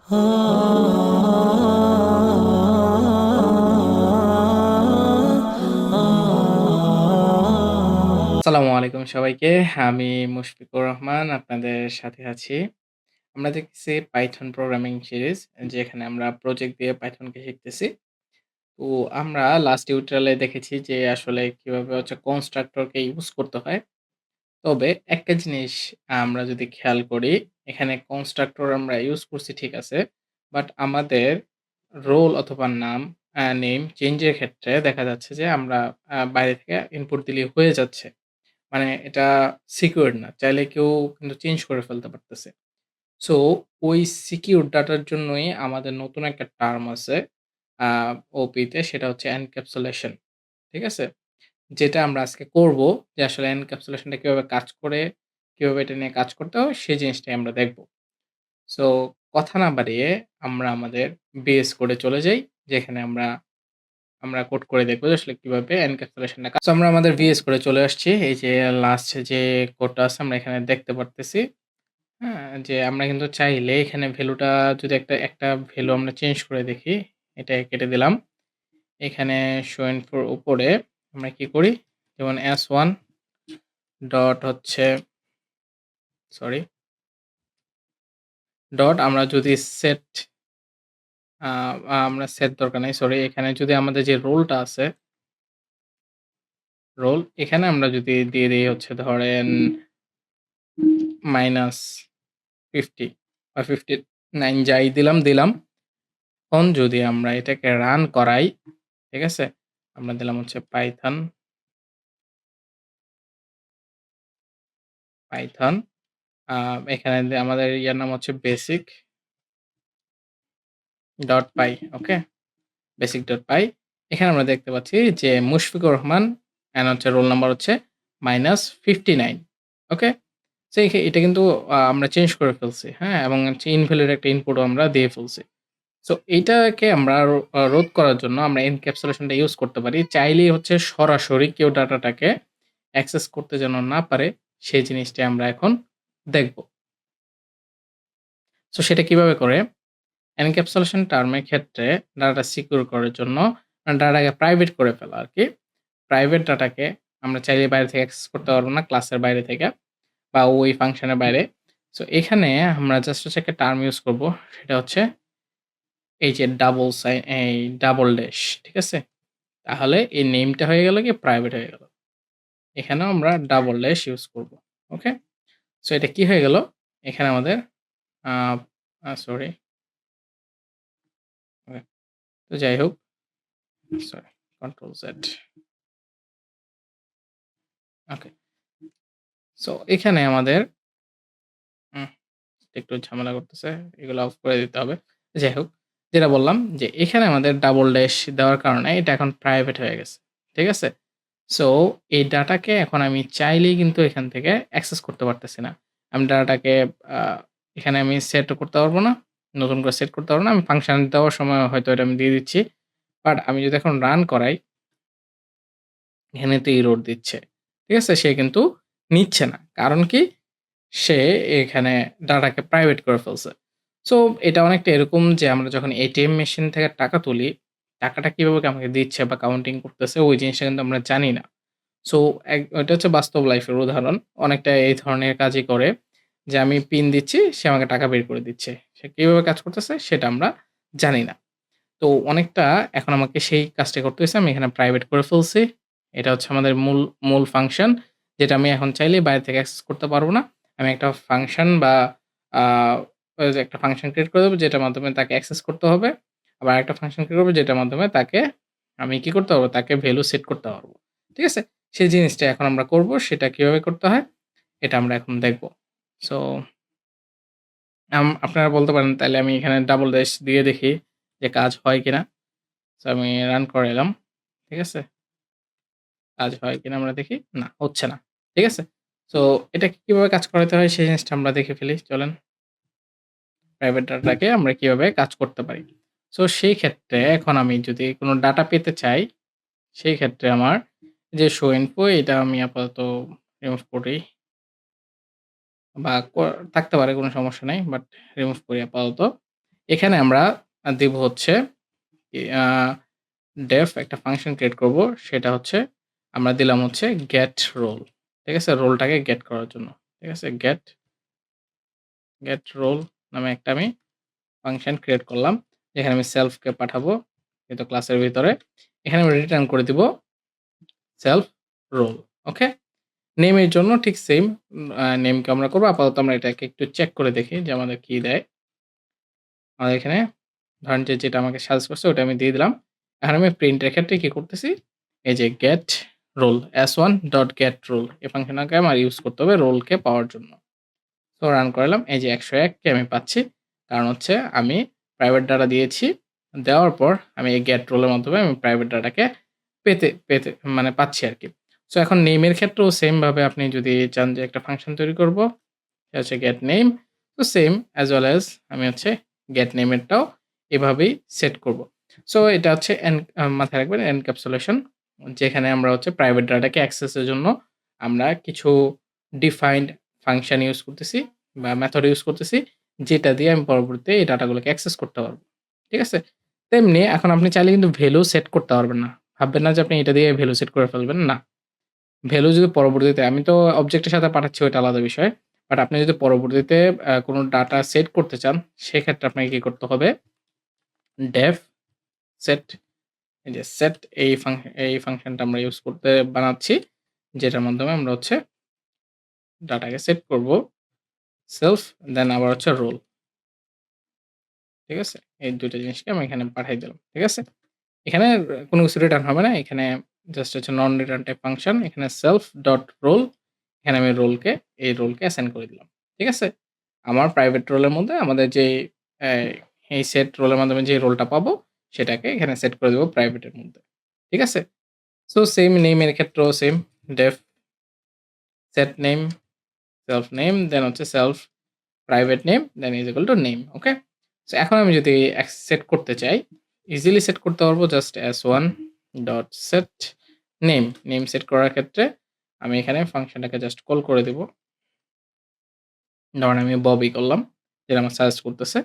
আসসালামু আলাইকুম সবাইকে। আমি মুশফিকুর রহমান আপনাদের সাথে আছি। আমরা দেখতেছি পাইথন প্রোগ্রামিং সিরিজ যেখানে আমরা প্রজেক্ট দিয়ে পাইথনকে শিখতেছি। তো আমরা লাস্ট টিউটোরিয়ালে দেখেছি যে আসলে কিভাবে হচ্ছে কনস্ট্রাক্টরকে ইউজ করতে হয়। তবে একটা জিনিস আমরা যদি খেয়াল করি, এখানে কনস্ট্রাক্টর আমরা ইউজ করছি ঠিক আছে। বাট আমাদের রোল অথবা নেম চেঞ্জের ক্ষেত্রে দেখা যাচ্ছে যে আমরা বাইরে থেকে ইনপুট দিলেই হয়ে যাচ্ছে। মানে এটা সিকিউরড না। চাইলে কেউ কিন্তু চেঞ্জ করে ফেলতে পারতেছে। সো ওই সিকিউর ডাটার জন্যই আমাদের নতুন একটা টার্ম আছে আ ওপি তে সেটা হচ্ছে এনক্যাপসুলেশন। ঠিক আছে? যেটা আমরা আজকে করব যে আসলে এনক্যাপসুলেশন টা কিভাবে কাজ করে, কিভাবে এটা নিয়ে কাজ করতে হয় সেই জিনিসটাই আমরা দেখব। সো কথা না বাড়িয়ে আমরা আমাদের বেস কোডে চলে যাই। যেখানে আমরা কোড করে দেখব যে আসলে কিভাবে এনক্যাপসুলেশন টা সো আমরা আমাদের VS কোডে চলে আসছি। এই যে লাস্ট যে কোডটা আছে আমরা এখানে দেখতে পারতেছি। হ্যাঁ? যে আমরা কিন্তু চাইলে এখানে ভ্যালুটা যদি একটা ভ্যালু আমরা চেঞ্জ করে দেখি, এটা কেটে দিলাম। এখানে শো ইনফোর উপরে আমরা কি করি? যেমন S1 ডট হচ্ছে সরি, ডট আমরা যদি সেট আ আমরা সেট দরকার নাই। সরি, এখানে যদি আমাদের যে রোলটা আছে, রোল এখানে আমরা যদি দিয়ে দেই হচ্ছে ধরেন -50 বা 59 যাই দিলাম। এখন যদি আমরা এটাকে রান করাই, ঠিক আছে? আমরা দিলাম হচ্ছে পাইথন। আ এখানে আমাদের ইয়ার নাম হচ্ছে basic.py, ওকে? basic.py। এখানে আমরা দেখতে পাচ্ছি যে মুশফিকুর রহমান অ্যান্ড হচ্ছে রোল নাম্বার হচ্ছে -59, ওকে? সো এটা কিন্তু আমরা চেঞ্জ করে ফেলছি, হ্যাঁ? এবং হচ্ছে ইনভ্যালিড একটা ইনপুটও আমরা দিয়ে ফেলছি। সো এইটাকে আমরা রোধ করার জন্য আমরা এনক্যাপসুলেশন টা ইউজ করতে পারি। চাইলেই হচ্ছে সরাসরি কেউ ডাটাটাকে অ্যাক্সেস করতে যেন না পারে, সেই জিনিসটাই আমরা এখন দেখব। সো সেটা কিভাবে করে? এনক্যাপসুলেশন টার্মের ক্ষেত্রে ডাটাটা সিকিউর করার জন্য ডাটাকে প্রাইভেট করে ফেলা আরকি। প্রাইভেট ডাটাকে আমরা চাইলে বাইরে থেকে অ্যাক্সেস করতে পারব না ক্লাসের বাইরে থেকে বা ওই ফাংশনের বাইরে। সো এখানে আমরা জাস্ট হচ্ছে একটা টার্ম ইউজ করব। সেটা হচ্ছে এই যে এই ডাবল ড্যাশ, ঠিক আছে? তাহলে এই নেমটা হয়ে গেল কি প্রাইভেট হয়ে গেল। এখানেও আমরা ডাবল ড্যাশ ইউজ করব। ওকে? সো এটা কি হয়ে গেল? এখানে আমাদের আ সরি, ওকে। তো যাই হোক, সরি, কন্ট্রোল জেড। ওকে। সো এখানে আমাদের উম একটু ঝামেলা করতেছে। এগুলো অফ করে দিতে হবে। যাই হোক, যেটা বললাম যে এখানে আমাদের ডাবল ড্যাশ দেওয়ার কারণে এটা এখন প্রাইভেট হয়ে গেছে। ঠিক আছে? সো এই ডাটাকে এখন আমি চাইলেই কিন্তু এখান থেকে অ্যাক্সেস করতে পারতেছি না। আমি ডাটাটাকে আ এখানে আমি সেট করতে পারব না। নতুন করে সেট করতে পারব না। আমি ফাংশন দেওয়ার সময় হয়তো এটা আমি দিয়ে দিচ্ছি। বাট আমি যদি এখন রান করাই, এখানে তো এরর দিচ্ছে। ঠিক আছে? সে কিন্তু নিচ্ছে না। কারণ কি? সে এখানে ডাটাকে প্রাইভেট করে ফেলছে। সো এটা অনেকটা এরকম যে আমরা যখন এটিএম মেশিন থেকে টাকা তুলি, টাকাটা কিভাবে আমাকে দিচ্ছে বা কাউন্টিং করতেছে ওই জিনিসটা কিন্তু আমরা জানি না। সো এটা হচ্ছে বাস্তব লাইফের উদাহরণ। অনেকটা এই ধরনের কাজই করে যে আমি পিন দিচ্ছি, সে আমাকে টাকা বের করে দিচ্ছে। সে কিভাবে কাজ করতেছে সেটা আমরা জানি না। তো অনেকটা এখন আমাকে সেই কাজটা করতে হইছে। আমি এখানে প্রাইভেট করে ফেলছি। এটা হচ্ছে আমাদের মূল ফাংশন। যেটা আমি এখন চাইলেই বাইরে থেকে অ্যাক্সেস করতে পারব না। আমি একটা ফাংশন বা আ ওই যে একটা ফাংশন ক্রিয়েট করে দেব যেটার মাধ্যমে তাকে অ্যাক্সেস করতে হবে। আবার আরেকটা ফাংশন ক্রিয়েট করব যেটার মাধ্যমে তাকে আমি কি করতে পারবো? তাকে ভ্যালু সেট করতে পারবো। ঠিক আছে? সেই জিনিসটা এখন আমরা করব। সেটা কিভাবে করতে হয়? এটা আমরা এখন দেখব। সো আপনারা বলতে পারেন তাইলে আমি এখানে ডাবল ড্যাশ দিয়ে দেখি যে কাজ হয় কিনা? সো আমি রান করাইলাম। ঠিক আছে? কাজ হয় কিনা আমরা দেখি। না, হচ্ছে না। ঠিক আছে? সো এটা কিভাবে কাজ করাইতে হয় সেই জিনিসটা আমরা দেখে ফেলি। চলেন। প্রাইভেট ডাটাকে আমরা কিভাবে কাজ করতে পারি। সো সেই ক্ষেত্রে এখন আমি যদি কোন ডাটা পেতে চাই, সেই ক্ষেত্রে আমার যে শো ইনফো এটা আমি আপাতত রিমুভ করি বা থাকতে পারে কোন সমস্যা নাই। বাট রিমুভ করি আপাতত। এখানে আমরা দিব হচ্ছে আ def একটা ফাংশন ক্রিয়েট করব। সেটা হচ্ছে আমরা দিলাম হচ্ছে get role, ঠিক আছে? রোলটাকে গেট করার জন্য। ঠিক আছে? get role নামে একটা আমি ফাংশন ক্রিয়েট করলাম। যেখানে আমি সেলফকে পাঠাবো কিন্তু ক্লাসের ভিতরে। এখানে আমি রিটার্ন করে দিব সেলফ রোল। ওকে? নেমের জন্য ঠিক সেম নেমকে আমরা করব। আপাতত আমরা এটাকে একটু চেক করে দেখি যে আমাদের কি দেয়। আমাদের এখানে ধরেন যে যেটা আমাকে সাজেস্ট করছে ওটা আমি দিয়ে দিলাম। এখন আমি প্রিন্টের ক্ষেত্রে কি করতেছি? এই যে get role s1.getRole এই ফাংশনটাকে আমার ইউজ করতে হবে রোলকে পাওয়ার জন্য। সো রান করালাম। এই যে ১০১ কে আমি পাচ্ছি। কারণ হচ্ছে আমি প্রাইভেট ডাটা দিয়েছি। দেওয়ার পর আমি এই get role এর মাধ্যমে আমি প্রাইভেট ডাটাকে পেতে পেতে মানে পাচ্ছি আরকি। সো এখন নেমের ক্ষেত্রেও সেম ভাবে আপনি যদি চান যে একটা ফাংশন তৈরি করব, সেটা হচ্ছে get name, তো সেম as well as আমি হচ্ছে get name এরটাও এভাবেই সেট করব। সো এটা হচ্ছে মাথায় রাখবেন এনক্যাপসুলেশন, যেখানে আমরা হচ্ছে প্রাইভেট ডাটাকে অ্যাক্সেস এর জন্য আমরা কিছু ডিফাইন্ড ফাংশন ইউজ করতেছি বা মেথড ইউজ করতেছি, যেটা দিয়ে আমি পরবর্তীতে এই ডাটাগুলোকে অ্যাক্সেস করতে পারব। ঠিক আছে? তেমনি এখন আপনি চাইলে কিন্তু ভ্যালু সেট করতে পারবেন না। ভাববেন না যে আপনি এটা দিয়ে ভ্যালু সেট করে ফেলবেন, না। ভ্যালু যদি পরবর্তীতে আমি তো অবজেক্টের সাথে পাঠাচ্ছি ওইটা আলাদা বিষয়। বাট আপনি যদি পরবর্তীতে কোনো ডাটা সেট করতে চান, সেক্ষেত্রে আপনাকে কি করতে হবে? def set, এই যে সেট এই ফাংশনটা আমরা ইউজ করতে বানাচ্ছি। যেটার মাধ্যমে আমরা হচ্ছে ডাটাকে সেট করব। সেলফ দেন আবার হচ্ছে রোল। ঠিক আছে? এই ২ টা জিনিসকে আমি এখানে পাঠাই দিলাম। ঠিক আছে? এখানে কোনো কিছু রিটার্ন হবে না। এখানে জাস্ট হচ্ছে নন রিটার্ন টাইপ ফাংশন। এখানে self ডট রোল, এখানে আমি এই রোলকে অ্যাসাইন করে দিলাম। ঠিক আছে? আমার প্রাইভেট রোলের মধ্যে আমাদের যেই অ্যা এই সেট রোলের মাধ্যমে যে রোলটা পাবো, সেটাকে এখানে সেট করে দেব প্রাইভেটের মধ্যে। ঠিক আছে? সো সেম নেম এর ক্ষেত্রেও same def set name, self name, দেন হচ্ছে self private name, then is equal to name. Okay? So এখন আমি যদি সেট করতে চাই, ইজিলি সেট করতে পারবো just s1 dot set name. Name set করার ক্ষেত্রে আমি এখানে ফাংশনটাকে জাস্ট কল করে দিব। ধরেন আমি ববি করলাম, যেটা আমার সাজেস্ট করতেছে।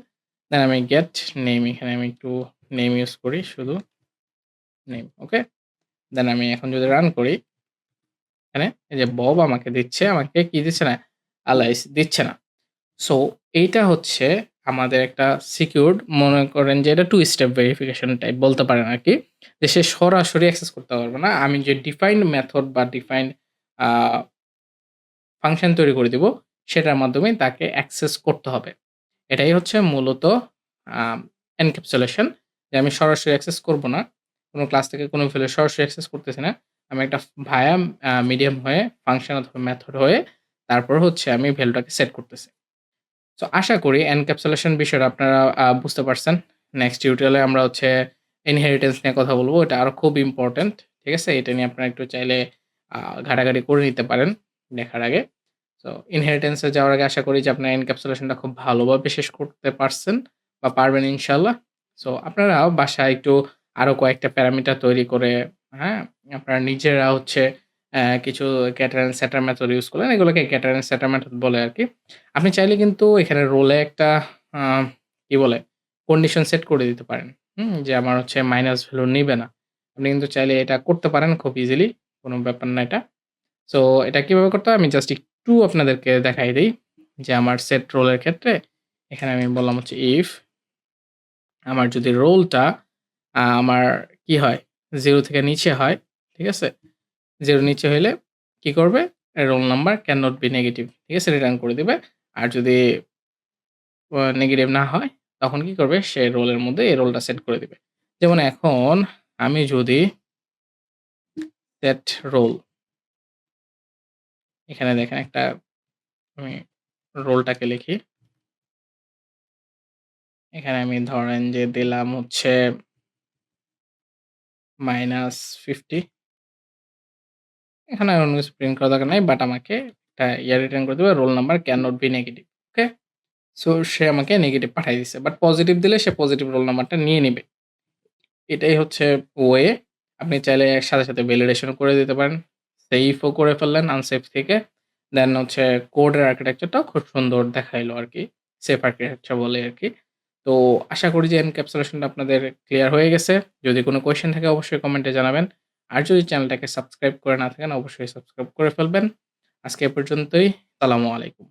দেন আমি গেট নেম, এখানে আমি একটু নেম ইউজ করি শুধু নেম। ওকে? দেন আমি এখন যদি রান করি, এখানে এই যে বব আমাকে দিচ্ছে, আমাকে কি দিচ্ছে না? অ্যালাইস দিচ্ছে না। সো এইটা হচ্ছে আমাদের একটা সিকিউরড, মনে করেন যে এটা 2 স্টেপ ভেরিফিকেশন টাইপ বলতে পারেন আরকি। যে সে সরাসরি অ্যাক্সেস করতে পারবে না। আমি যে ডিফাইন্ড মেথড বা ডিফাইন্ড আ ফাংশন তৈরি করে দিব, সেটার মাধ্যমে তাকে অ্যাক্সেস করতে হবে। এটাই হচ্ছে মূলত আম এনক্যাপসুলেশন, যে আমি সরাসরি অ্যাক্সেস করব না। কোন ক্লাস থেকে কোন ভ্যালু সরাসরি অ্যাক্সেস করতেছি না। আমি একটা ভায়া মিডিয়াম হয়ে ফাংশন অথবা মেথড হয়ে তারপর হচ্ছে আমি ভ্যালুটাকে সেট করতেছি। সো আশা করি এনক্যাপসুলেশন বিষয়টা আপনারা বুঝতে পারছেন। নেক্সট টিউটোরিয়ালে আমরা হচ্ছে ইনহেরিটেন্স নিয়ে কথা বলব। এটা আরো খুব ইম্পোর্টেন্ট। ঠিক আছে? এটা নিয়ে আপনারা একটু চাইলে আ ঘাটাঘাটি করে নিতে পারেন দেখার আগে। সো ইনহেরিটেন্স এ যাওয়ার আগে আশা করি যে আপনার এনক্যাপসুলেশনটা খুব ভালোভাবে শেষ করতে পারছেন বা পারবেন ইনশাআল্লাহ। সো আপনারা বাসায় একটু আরো কয়েকটা প্যারামিটার তৈরি করে, হ্যাঁ? আপনারা নিজেরা হচ্ছে কিছু getter and setter method use করলেন। এগুলোকে getter and setter মেথড বলে আরকি। আপনি চাইলে কিন্তু এখানে রোলে একটা আ কি বলে? কন্ডিশন সেট করে দিতে পারেন। যে আমার হচ্ছে মাইনাস ভ্যালু নিবে না। আপনি কিন্তু চাইলে এটা করতে পারেন খুব ইজিলি। কোন ব্যাপার না এটা। সো এটা কিভাবে করতে হয় আমি জাস্ট একটু আপনাদেরকে দেখাই দেই। যে আমার সেট রোলের ক্ষেত্রে এখানে আমি বললাম হচ্ছে ইফ আমার যদি রোলটা আমার কি হয় 0 থেকে নিচে হয়, ঠিক আছে? 0 নিচে হইলে কি করবে? Roll number can not be negative. ঠিক আছে? রিটার্ন করে দিবে। আর যদি নেগেটিভ না হয়, তখন কি করবে? সে রোলের মধ্যে এই রোলটা সেট করে দিবে। যেমন এখন আমি যদি সেট রোল, এখানে দেখেন একটা আমি রোলটাকে লিখি। এখানে আমি ধরেন যে দিলাম হচ্ছে -50, এখানে আর অন্য কিছু প্রিন্ট করার দরকার নাই। বাট আমাকে একটা রিটার্ন করে দিবে, roll number can not be negative. Okay? So সে আমাকে নেগেটিভ পাঠায় দিছে। বাট পজিটিভ দিলে সে পজিটিভ রোল নাম্বারটা নিয়ে নিবে। এটাই হচ্ছে ওয়ে। আপনি চাইলে এর সাথে, সাথে ভ্যালিডেশন ও করে দিতে পারেন। সেফ ও করে ফেললেন আনসেফ থেকে। দেন হচ্ছে কোডের আর্কিটেকচারটাও খুব সুন্দর দেখাইলো আরকি। সেফ আর্কিটেকচার বলে আরকি। তো আশা করি যে এনক্যাপসুলেশনটা আপনাদের ক্লিয়ার হয়ে গেছে। যদি কোনো কোয়েশ্চেন থাকে অবশ্যই কমেন্টে জানাবেন। আর যদি চ্যানেলটাকে সাবস্ক্রাইব করে না থাকেন অবশ্যই সাবস্ক্রাইব করে ফেলবেন। আজকে এ পর্যন্তই। সালামু আলাইকুম।